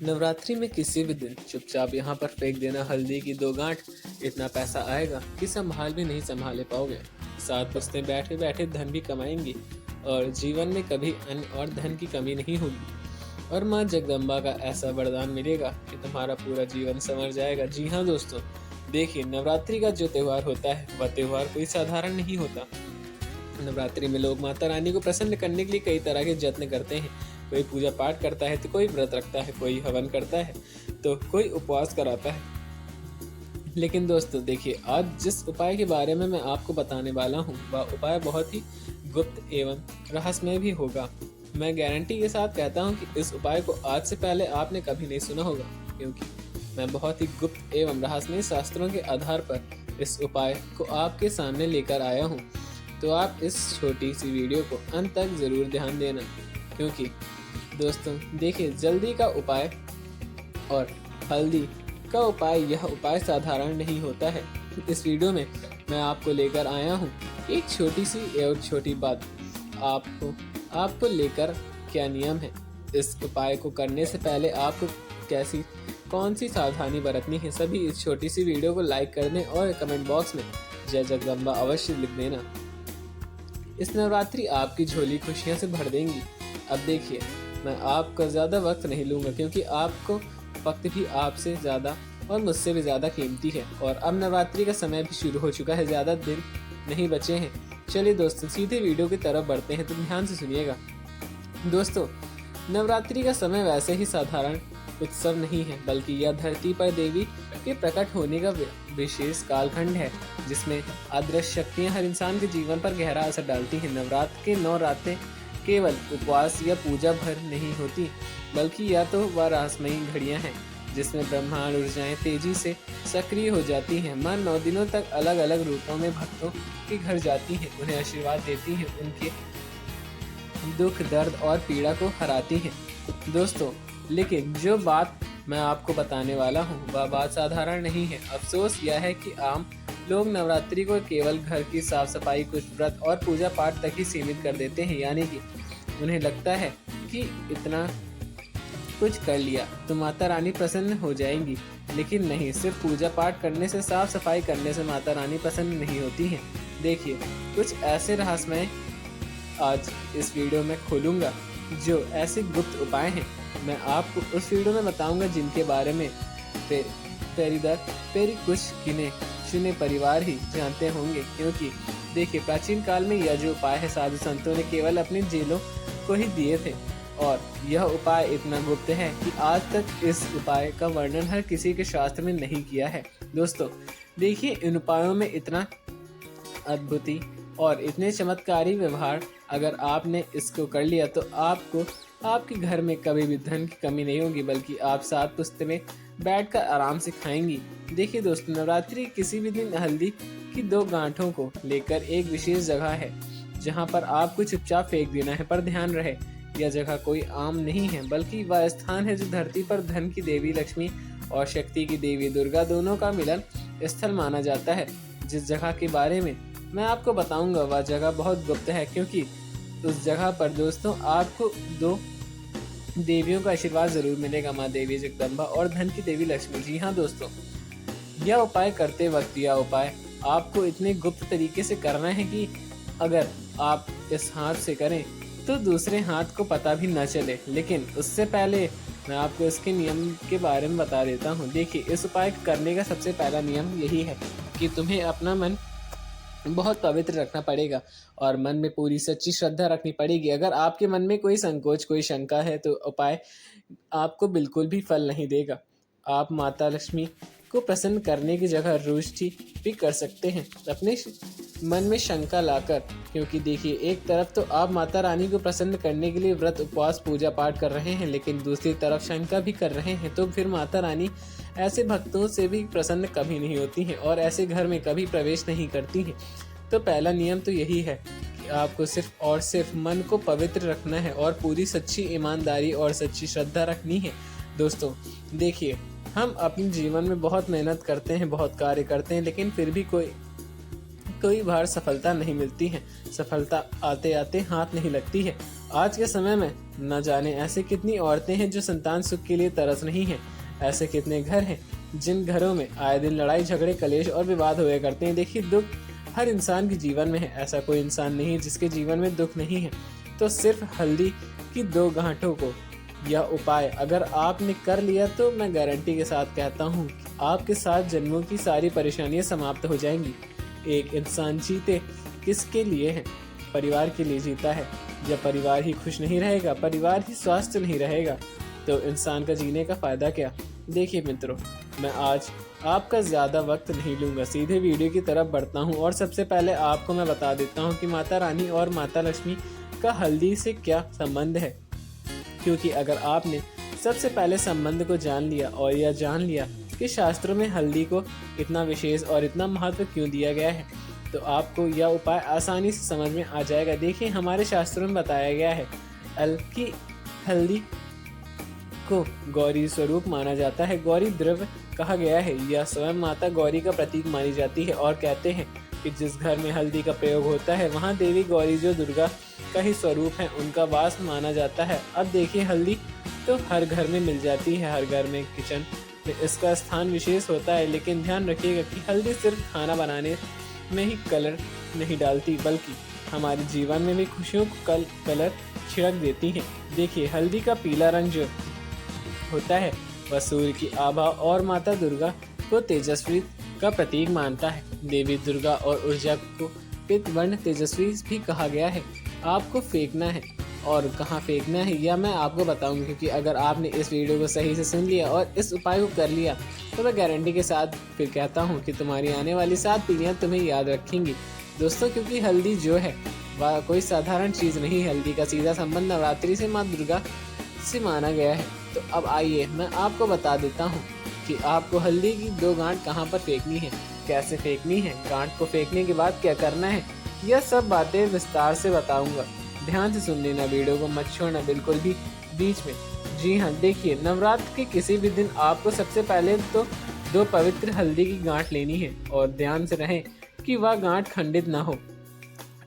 नवरात्रि में किसी भी दिन चुपचाप यहाँ पर फेंक देना हल्दी की 2 गांठ। इतना पैसा आएगा कि संभाल भी नहीं संभाले पाओगे। 7 पुश्तें बैठे बैठे धन भी कमाएंगी और जीवन में कभी अन्न और धन की कमी नहीं होगी। और माँ जगदम्बा का ऐसा वरदान मिलेगा कि तुम्हारा पूरा जीवन संवर जाएगा। जी हाँ दोस्तों, देखिए नवरात्रि का जो त्यौहार होता है वह त्यौहार कोई साधारण नहीं होता। नवरात्रि में लोग माता रानी को प्रसन्न करने के लिए कई तरह के यत्न करते हैं। कोई पूजा पाठ करता है तो कोई व्रत रखता है, कोई हवन करता है तो कोई उपवास कराता है। लेकिन दोस्तों देखिए, आज जिस उपाय के बारे में मैं आपको बताने वाला हूँ वह उपाय बहुत ही गुप्त एवं रहस्यमय भी होगा। मैं गारंटी के साथ कहता हूँ कि इस उपाय को आज से पहले आपने कभी नहीं सुना होगा, क्योंकि मैं बहुत ही गुप्त एवं रहस्यमय शास्त्रों के आधार पर इस उपाय को आपके सामने लेकर आया हूँ। तो आप इस छोटी सी वीडियो को अंत तक जरूर ध्यान देना, क्योंकि दोस्तों देखिए, जल्दी का उपाय और हल्दी का उपाय, यह उपाय साधारण नहीं होता है। इस वीडियो में मैं आपको लेकर आया हूँ एक छोटी सी और छोटी बात। आपको लेकर क्या नियम है, इस उपाय को करने से पहले आपको कौन सी सावधानी बरतनी है, सभी इस छोटी सी वीडियो को लाइक कर दें और कमेंट बॉक्स में जय जगदम्बा अवश्य लिख देना। इस नवरात्रि आपकी झोली खुशियां से भर देंगी। अब देखिए, मैं आपका ज़्यादा वक्त नहीं लूँगा, क्योंकि आपको वक्त भी आपसे ज़्यादा और मुझसे भी ज़्यादा कीमती है। और अब नवरात्रि का समय भी शुरू हो चुका है, ज़्यादा दिन नहीं बचे हैं। चलिए दोस्तों, सीधे वीडियो की तरफ बढ़ते हैं, तो ध्यान से सुनिएगा। दोस्तों, नवरात्रि का समय वैसे ही साधारण उत्सव नहीं है, बल्कि यह धरती पर देवी के प्रकट होने का विशेष कालखंड है, जिसमें अदृश्य शक्तियां हर इंसान के जीवन पर गहरा असर डालती हैं। नवरात्र के 9 रातें केवल उपवास या पूजा भर नहीं होती, बल्कि यह तो वह रहस्यमयी घड़ियां हैं जिसमें ब्रह्मांड ऊर्जाएं तेजी से सक्रिय हो जाती हैं। मां 9 दिनों तक अलग अलग रूपों में भक्तों के घर जाती हैं, उन्हें आशीर्वाद देती हैं, उनके दुख दर्द और पीड़ा को हराती हैं। दोस्तों, लेकिन जो बात मैं आपको बताने वाला हूँ वह बात साधारण नहीं है। अफसोस यह है कि आम लोग नवरात्रि को केवल घर की साफ सफाई, कुछ व्रत और पूजा पाठ तक ही सीमित कर देते हैं। यानी कि उन्हें लगता है कि इतना कुछ कर लिया तो माता रानी प्रसन्न हो जाएंगी। लेकिन नहीं, सिर्फ पूजा पाठ करने से, साफ सफाई करने से माता रानी प्रसन्न नहीं होती हैं। देखिए, कुछ ऐसे रहस्यमय आज इस वीडियो में खोलूंगा, जो ऐसे गुप्त उपाय हैं मैं आपको उस वीडियो में बताऊंगा, जिनके बारे में पेरी कुछ गिने चुने परिवार ही जानते होंगे। क्योंकि देखिए, प्राचीन काल में यह जो उपाय है साधु संतों ने केवल अपने जेलों को ही दिए थे, और यह उपाय इतना गुप्त है कि आज तक इस उपाय का वर्णन हर किसी के शास्त्र में नहीं किया है। दोस्तों देखिए, इन उपायों में इतना अद्भुती और इतने चमत्कारी व्यवहार अगर आपने इसको कर लिया तो आपको आपके घर में कभी भी धन की कमी नहीं होगी, बल्कि आप 7 पुश्तें में बैठकर आराम से खाएंगी। देखिए दोस्तों, नवरात्रि किसी भी दिन हल्दी की 2 गांठों को लेकर एक विशेष जगह है जहां पर आपको चुपचाप फेंक देना है। पर ध्यान रहे, यह जगह कोई आम नहीं है, बल्कि वह स्थान है जो धरती पर धन की देवी लक्ष्मी और शक्ति की देवी दुर्गा दोनों का मिलन स्थल माना जाता है। जिस जगह के बारे में मैं आपको बताऊंगा वह जगह बहुत गुप्त है, क्योंकि उस जगह पर दोस्तों आपको 2 देवियों का आशीर्वाद जरूर मिलेगा, माँ देवी जगदम्बा और धन की देवी लक्ष्मी। जी हाँ दोस्तों, यह उपाय करते वक्त यह उपाय आपको इतने गुप्त तरीके से करना है कि अगर आप इस हाथ से करें तो दूसरे हाथ को पता भी न चले। लेकिन उससे पहले मैं आपको इसके नियम के बारे में बता देता हूँ। देखिए, इस उपाय करने का सबसे पहला नियम यही है कि तुम्हें अपना मन बहुत पवित्र रखना पड़ेगा और मन में पूरी सच्ची श्रद्धा रखनी पड़ेगी। अगर आपके मन में कोई संकोच, कोई शंका है तो उपाय आपको बिल्कुल भी फल नहीं देगा। आप माता लक्ष्मी को प्रसन्न करने की जगह रुष्टि भी कर सकते हैं अपने मन में शंका लाकर, क्योंकि देखिए, एक तरफ तो आप माता रानी को प्रसन्न करने के लिए व्रत, उपवास, पूजा पाठ कर रहे हैं, लेकिन दूसरी तरफ शंका भी कर रहे हैं, तो फिर माता रानी ऐसे भक्तों से भी प्रसन्न कभी नहीं होती हैं और ऐसे घर में कभी प्रवेश नहीं करती हैं। तो पहला नियम तो यही है कि आपको सिर्फ और सिर्फ मन को पवित्र रखना है और पूरी सच्ची ईमानदारी और सच्ची श्रद्धा रखनी है। दोस्तों देखिए, हम अपने जीवन में बहुत मेहनत करते हैं, बहुत कार्य करते हैं, लेकिन फिर भी कोई बार सफलता नहीं मिलती है। सफलता आते आते हाथ नहीं लगती है आज के समय में न जाने ऐसे कितनी औरतें हैं जो संतान सुख के लिए तरस रही हैं। ऐसे कितने घर हैं जिन घरों में आए दिन लड़ाई झगड़े कलेश और विवाद हुए करते हैं। देखिए, दुख हर इंसान के जीवन में है। ऐसा कोई इंसान नहीं है जिसके जीवन में दुख नहीं है। तो सिर्फ हल्दी की 2 गांठों को यह उपाय अगर आपने कर लिया तो मैं गारंटी के साथ कहता हूँ कि आपके 7 जन्मों की सारी परेशानियां समाप्त हो जाएंगी। एक इंसान जीते किसके लिए है? परिवार के लिए जीता है। जब परिवार ही खुश नहीं रहेगा, परिवार ही स्वस्थ नहीं रहेगा, तो इंसान का जीने का फायदा क्या? देखिए मित्रों, मैं आज आपका ज़्यादा वक्त नहीं लूँगा, सीधे वीडियो की तरफ बढ़ता हूँ। और सबसे पहले आपको मैं बता देता हूँ कि माता रानी और माता लक्ष्मी का हल्दी से क्या संबंध है। क्योंकि अगर आपने सबसे पहले संबंध को जान लिया और यह जान लिया कि शास्त्रों में हल्दी को इतना विशेष और इतना महत्व क्यों दिया गया है, तो आपको यह उपाय आसानी से समझ में आ जाएगा। देखिए, हमारे शास्त्रों में बताया गया है कि हल्दी को गौरी स्वरूप माना जाता है, गौरी द्रव्य कहा गया है। यह स्वयं माता गौरी का प्रतीक मानी जाती है और कहते हैं कि जिस घर में हल्दी का प्रयोग होता है वहाँ देवी गौरी जो दुर्गा का ही स्वरूप है उनका वास माना जाता है। अब देखिए, हल्दी तो हर घर में मिल जाती है, हर घर में किचन में इसका स्थान विशेष होता है। लेकिन ध्यान रखिएगा कि हल्दी सिर्फ खाना बनाने में ही कलर नहीं डालती, बल्कि हमारे जीवन में भी खुशियों को कलर छिड़क देती है। देखिए, हल्दी का पीला रंग जो होता है वह सूर्य की आभा और माता दुर्गा को तेजस्वी का प्रतीक मानता है। देवी दुर्गा और ऊर्जा को पित्त वर्ण तेजस्वी भी कहा गया है। आपको फेंकना है और कहाँ फेंकना है यह मैं आपको बताऊंगा, क्योंकि अगर आपने इस वीडियो को सही से सुन लिया और इस उपाय को कर लिया तो मैं गारंटी के साथ फिर कहता हूँ कि तुम्हारी आने वाली 7 पीढ़ियाँ तुम्हें याद रखेंगी दोस्तों। क्योंकि हल्दी जो है वह कोई साधारण चीज़ नहीं। हल्दी का सीधा संबंध नवरात्रि से माँ दुर्गा से माना गया है। तो अब आइए मैं आपको बता देता हूँ कि आपको हल्दी की 2 गांठ कहाँ पर फेंकनी है, कैसे फेंकनी है, गांठ को फेंकने के बाद क्या करना है, यह सब बातें विस्तार से बताऊंगा। ध्यान से सुन लेना, वीडियो को मत छोड़ना बिल्कुल भी बीच में। जी हाँ, देखिए, नवरात्र के किसी भी दिन आपको सबसे पहले तो 2 पवित्र हल्दी की गांठ लेनी है और ध्यान से रहे कि वह गांठ खंडित ना हो,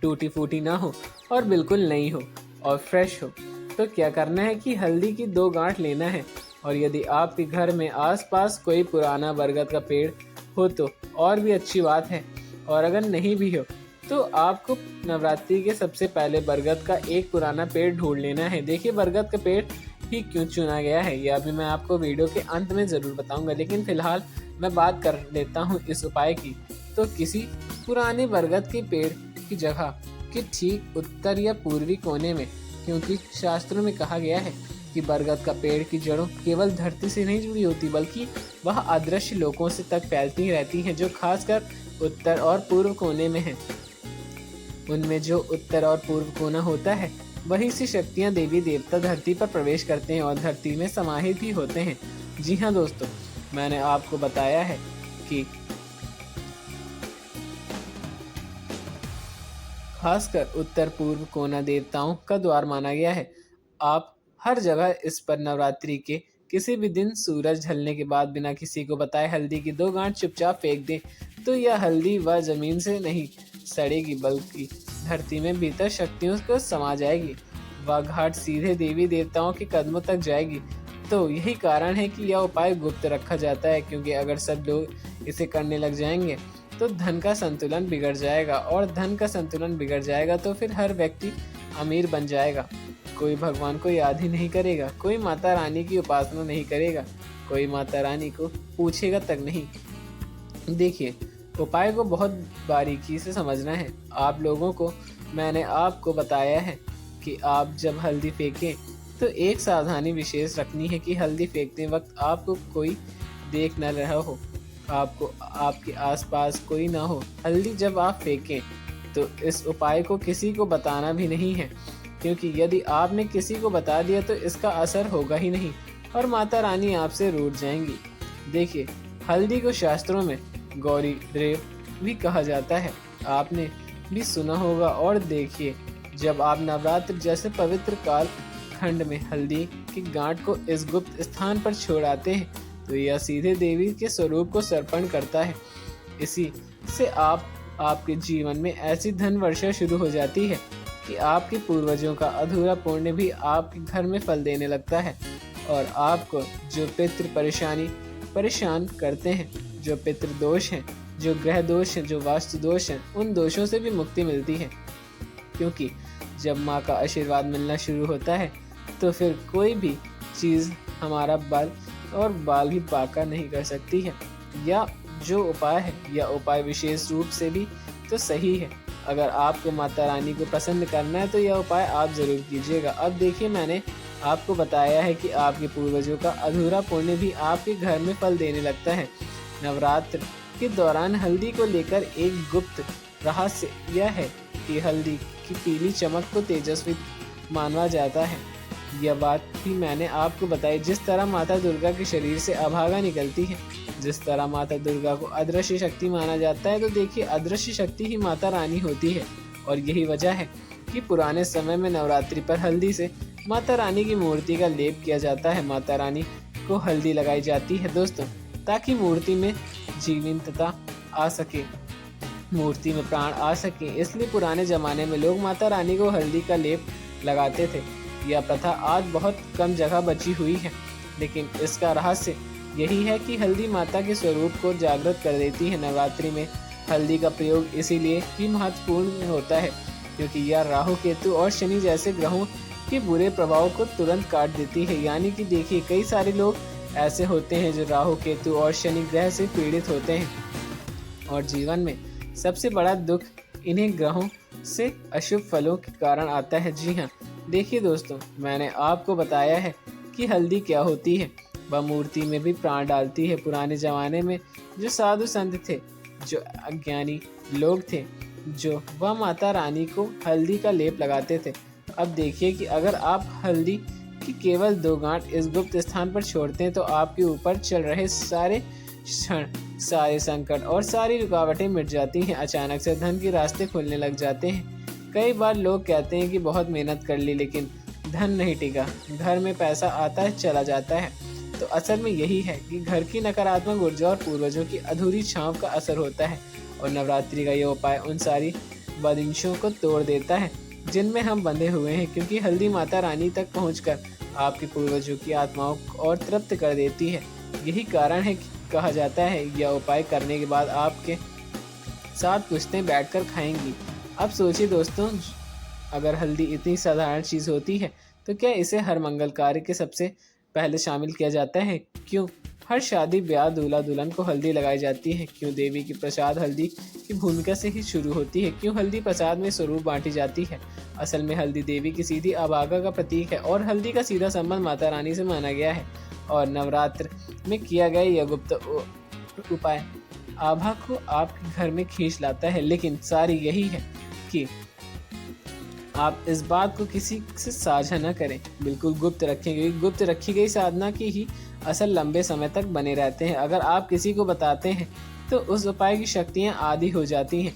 टूटी फूटी ना हो और बिल्कुल नई हो और फ्रेश हो। तो क्या करना है कि हल्दी की 2 गांठ लेना है और यदि आपके घर में आसपास कोई पुराना बरगद का पेड़ हो तो और भी अच्छी बात है, और अगर नहीं भी हो तो आपको नवरात्रि के सबसे पहले बरगद का एक पुराना पेड़ ढूंढ लेना है। देखिए, बरगद का पेड़ ही क्यों चुना गया है यह भी मैं आपको वीडियो के अंत में ज़रूर बताऊंगा, लेकिन फिलहाल मैं बात कर लेता हूँ इस उपाय की। तो किसी पुराने बरगद के पेड़ की जगह के ठीक उत्तर या पूर्वी कोने में, क्योंकि शास्त्रों में कहा गया है कि बरगद का पेड़ की जड़ों केवल धरती से नहीं जुड़ी होती बल्कि वह अदृश्य लोकों से तक फैलती रहती हैं, जो खासकर उत्तर और पूर्व कोने में है। उनमें जो उत्तर और पूर्व कोना होता है वहीं से शक्तियां देवी देवता धरती पर प्रवेश करते हैं और धरती में समाहित भी होते हैं। जी हाँ दोस्तों, मैंने आपको बताया है कि खासकर उत्तर पूर्व कोना देवताओं का द्वार माना गया है। आप हर जगह इस पर नवरात्रि के किसी भी दिन सूरज ढलने के बाद बिना किसी को बताए हल्दी की 2 गांठ चुपचाप फेंक दें, तो यह हल्दी वह जमीन से नहीं सड़ेगी बल्कि धरती में भीतर शक्तियों को समा जाएगी। वह घाट सीधे देवी देवताओं के कदमों तक जाएगी। तो यही कारण है कि यह उपाय गुप्त रखा जाता है, क्योंकि अगर सब लोग इसे करने लग जाएंगे तो धन का संतुलन बिगड़ जाएगा, और धन का संतुलन बिगड़ जाएगा तो फिर हर व्यक्ति अमीर बन जाएगा। कोई भगवान को याद ही नहीं करेगा, कोई माता रानी की उपासना नहीं करेगा, कोई माता रानी को पूछेगा तक नहीं। देखिए, उपाय को बहुत बारीकी से समझना है। आप लोगों को मैंने आपको बताया है कि आप जब हल्दी फेंकें तो एक सावधानी विशेष रखनी है कि हल्दी फेंकते वक्त आपको कोई देख न रहा हो, आपको आपके आसपास कोई ना हो। हल्दी जब आप फेंकें तो इस उपाय को किसी को बताना भी नहीं है, क्योंकि यदि आपने किसी को बता दिया तो इसका असर होगा ही नहीं और माता रानी आपसे रूठ जाएंगी। देखिए, हल्दी को शास्त्रों में गौरी द्रव्य भी कहा जाता है, आपने भी सुना होगा। और देखिए, जब आप नवरात्र जैसे पवित्र काल खंड में हल्दी की गांठ को इस गुप्त स्थान पर छोड़ आते हैं तो यह सीधे देवी के स्वरूप को समर्पण करता है। इसी से आपके जीवन में ऐसी धन वर्षा शुरू हो जाती है कि आपके पूर्वजों का अधूरा पुण्य भी आपके घर में फल देने लगता है और आपको जो परेशान करते हैं, जो पितृ दोष हैं, जो ग्रह दोष हैं, जो वास्तु दोष हैं, उन दोषों से भी मुक्ति मिलती है। क्योंकि जब माँ का आशीर्वाद मिलना शुरू होता है तो फिर कोई भी चीज़ हमारा बाल भी बाका नहीं कर सकती है। या जो उपाय है, यह उपाय विशेष रूप से भी तो सही है। अगर आपको माता रानी को प्रसन्न करना है तो यह उपाय आप जरूर कीजिएगा। अब देखिए, मैंने आपको बताया है कि आपके पूर्वजों का अधूरा पुण्य भी आपके घर में फल देने लगता है। नवरात्र के दौरान हल्दी को लेकर एक गुप्त रहस्य यह है कि हल्दी की पीली चमक को तेजस्वी माना जाता है। यह बात भी मैंने आपको बताई। जिस तरह माता दुर्गा के शरीर से अभागा निकलती है, जिस तरह माता दुर्गा को अदृश्य शक्ति माना जाता है, तो देखिए अदृश्य शक्ति ही माता रानी होती है। और यही वजह है कि पुराने समय में नवरात्रि पर हल्दी से माता रानी की मूर्ति का लेप किया जाता है। माता रानी को हल्दी लगाई जाती है दोस्तों, ताकि मूर्ति में जीवंतता आ सके, मूर्ति में प्राण आ सके। इसलिए पुराने जमाने में लोग माता रानी को हल्दी का लेप लगाते थे। यह प्रथा आज बहुत कम जगह बची हुई है, लेकिन इसका रहस्य यही है कि हल्दी माता के स्वरूप को जागृत कर देती है। नवरात्रि में हल्दी का प्रयोग इसीलिए भी महत्वपूर्ण होता है क्योंकि यह राहु, केतु और शनि जैसे ग्रहों के बुरे प्रभाव को तुरंत काट देती है। यानी कि देखिए, कई सारे लोग ऐसे होते हैं जो राहु, केतु और शनि ग्रह से पीड़ित होते हैं और जीवन में सबसे बड़ा दुख इन्हीं ग्रहों से अशुभ फलों के कारण आता है। जी हाँ, देखिए दोस्तों, मैंने आपको बताया है कि हल्दी क्या होती है। वह मूर्ति में भी प्राण डालती है। पुराने जमाने में जो साधु संत थे, जो अज्ञानी लोग थे, जो वह माता रानी को हल्दी का लेप लगाते थे। अब देखिए कि अगर आप हल्दी की केवल 2 गांठ इस गुप्त स्थान पर छोड़ते हैं तो आपके ऊपर चल रहे सारे संकट और सारी रुकावटें मिट जाती हैं। अचानक से धन के रास्ते खुलने लग जाते हैं। कई बार लोग कहते हैं कि बहुत मेहनत कर ली लेकिन धन नहीं टिका, घर में पैसा आता है चला जाता है। तो असल में यही है कि घर की नकारात्मक ऊर्जा और पूर्वजों की अधूरी छांव का असर होता है। और नवरात्रि का यह उपाय उन सारी बंदिशों को तोड़ देता है जिनमें हम बंधे हुए हैं, क्योंकि हल्दी माता रानी तक पहुंचकर आपके पूर्वजों की आत्माओं को और तृप्त कर देती है। यही कारण है कि कहा जाता है यह उपाय करने के बाद आपके साथ पुश्तें बैठकर खाएंगी। अब सोचिए दोस्तों, अगर हल्दी इतनी साधारण चीज़ होती है तो क्या इसे हर मंगल कार्य के सबसे पहले शामिल किया जाता है? क्यों हर शादी ब्याह दूल्हा दुल्हन को हल्दी लगाई जाती है? क्यों देवी की प्रसाद हल्दी की भूमिका से ही शुरू होती है? क्यों हल्दी प्रसाद में स्वरूप बांटी जाती है? असल में हल्दी देवी की सीधी आभागा का प्रतीक है और हल्दी का सीधा संबंध माता रानी से माना गया है। और नवरात्र में किया गया यह गुप्त उपाय आभा को आपके घर में खींच लाता है। लेकिन सारी यही है कि आप इस बात को किसी से साझा न करें, बिल्कुल गुप्त रखें, क्योंकि गुप्त रखी गई साधना की ही असर लंबे समय तक बने रहते हैं। अगर आप किसी को बताते हैं तो उस उपाय की शक्तियाँ आधी हो जाती हैं।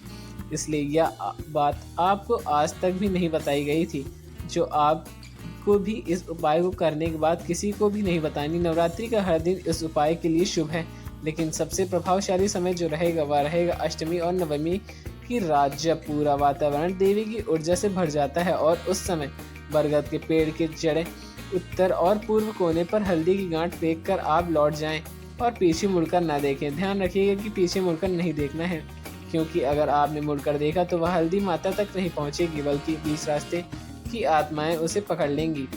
इसलिए यह बात आपको आज तक भी नहीं बताई गई थी, जो आपको भी इस उपाय को करने के बाद किसी को भी नहीं बतानी। नवरात्रि का हर दिन इस उपाय के लिए शुभ है, लेकिन सबसे प्रभावशाली समय जो रहेगा वह रहेगा अष्टमी और नवमी की रात, जब पूरा वातावरण देवी की ऊर्जा से भर जाता है। और उस समय बरगद के पेड़ के जड़ें उत्तर और पूर्व कोने पर हल्दी की गांठ फेंक कर आप लौट जाएं और पीछे मुड़कर ना देखें। ध्यान रखिएगा कि पीछे मुड़कर नहीं देखना है, क्योंकि अगर आपने मुड़कर देखा तो वह हल्दी माता तक नहीं पहुंचेगी, बल्कि बीच रास्ते की आत्माएं उसे पकड़ लेंगी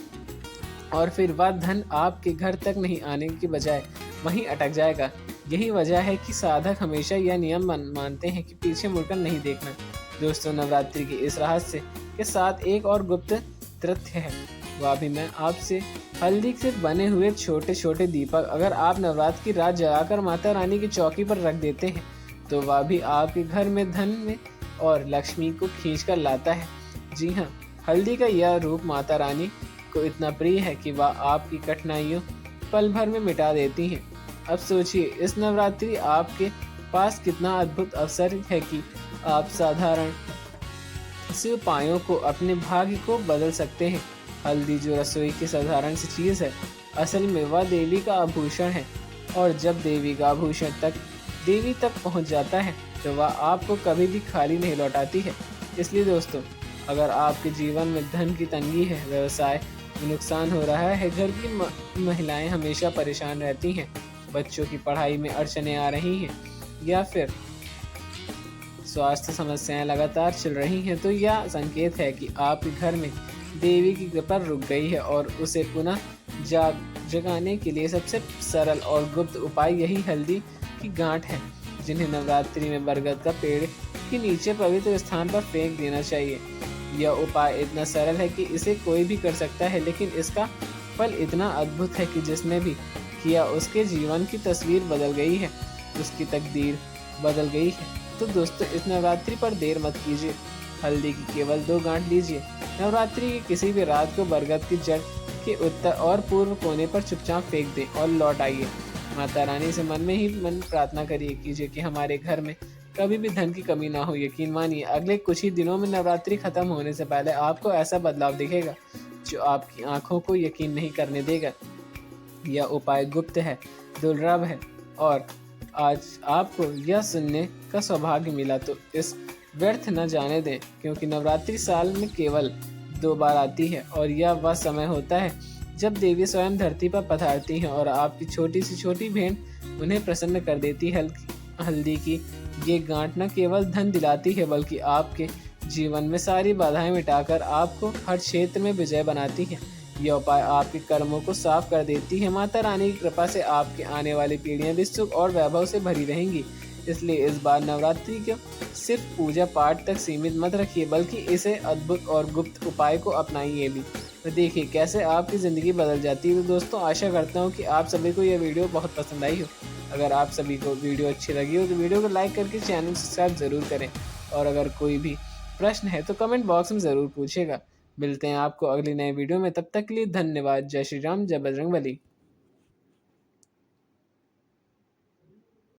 और फिर वह धन आपके घर तक नहीं आने की बजाय वहीं अटक जाएगा। यही वजह है कि साधक हमेशा यह नियम मानते हैं कि पीछे मुड़कर नहीं देखना। दोस्तों, नवरात्रि के इस रहस्य के साथ एक और गुप्त तथ्य है, वह भी मैं आपसे हल्दी से बने हुए छोटे छोटे दीपक अगर आप नवरात्र की रात जलाकर माता रानी की चौकी पर रख देते हैं तो वह भी आपके घर में धन में और लक्ष्मी को खींच कर लाता है। जी हाँ, हल्दी का यह रूप माता रानी को इतना प्रिय है कि वह आपकी कठिनाइयों पल भर में मिटा देती हैं। अब सोचिए, इस नवरात्रि आपके पास कितना अद्भुत अवसर है कि आप साधारण से उपायों को अपने भाग्य को बदल सकते हैं। हल्दी जो रसोई की साधारण सी चीज़ है, असल में वह देवी का आभूषण है, और जब देवी का आभूषण देवी तक पहुंच जाता है तो वह आपको कभी भी खाली नहीं लौटाती है। इसलिए दोस्तों, अगर आपके जीवन में धन की तंगी है, व्यवसाय में नुकसान हो रहा है, घर की महिलाएं हमेशा परेशान रहती हैं, बच्चों की पढ़ाई में अड़चनें आ रही हैं, या फिर स्वास्थ्य समस्याएं लगातार चल रही हैं, तो यह संकेत है कि आपके घर में देवी की कृपा रुक गई है और उसे पुनः जगाने के लिए सबसे सरल और गुप्त उपाय यही हल्दी की गांठ है, जिन्हें नवरात्रि में बरगद का पेड़ के नीचे पवित्र स्थान पर फेंक देना चाहिए। यह उपाय इतना सरल है कि इसे कोई भी कर सकता है, लेकिन इसका फल इतना अद्भुत है कि जिसने भी किया उसके जीवन की तस्वीर बदल गई है, उसकी तकदीर बदल गई है। तो दोस्तों, इस नवरात्रि पर देर मत कीजिए, हल्दी की केवल 2 गांठ लीजिए। नवरात्रि की किसी भी रात को बरगद की जड़ के उत्तर और पूर्व कोने पर चुपचाप फेंक दें और लौट आइए। माता रानी से मन में ही मन प्रार्थना कीजिए कि हमारे घर में कभी भी धन की कमी ना हो। यकीन मानिए, अगले कुछ ही दिनों में नवरात्रि खत्म होने से पहले आपको ऐसा बदलाव दिखेगा जो आपकी आंखों को यकीन नहीं करने देगा। यह उपाय गुप्त है, दुर्लभ है, और आज आपको यह सुनने का सौभाग्य मिला, तो इस व्यर्थ न जाने दें, क्योंकि नवरात्रि साल में केवल 2 बार आती है और यह वह समय होता है जब देवी स्वयं धरती पर पधारती हैं और आपकी छोटी से छोटी भेंट उन्हें प्रसन्न कर देती है। हल्दी की ये गांठ न केवल धन दिलाती है, बल्कि आपके जीवन में सारी बाधाएं मिटाकर आपको हर क्षेत्र में विजय बनाती है। यह उपाय आपके कर्मों को साफ कर देती है। माता रानी की कृपा से आपके आने वाली पीढ़ियां भी सुख और वैभव से भरी रहेंगी। इसलिए इस बार नवरात्रि को सिर्फ पूजा पाठ तक सीमित मत रखिए, बल्कि इसे अद्भुत और गुप्त उपाय को अपनाइए भी। तो देखिए कैसे आपकी ज़िंदगी बदल जाती है। तो दोस्तों, आशा करता हूँ कि आप सभी को यह वीडियो बहुत पसंद आई हो। अगर आप सभी को वीडियो अच्छी लगी हो तो वीडियो को लाइक करके चैनल सब्सक्राइब ज़रूर करें, और अगर कोई भी प्रश्न है तो कमेंट बॉक्स में ज़रूर पूछेगा। मिलते हैं आपको अगली नए वीडियो में, तब तक के लिए धन्यवाद। जय श्री राम, जय बजरंगबली।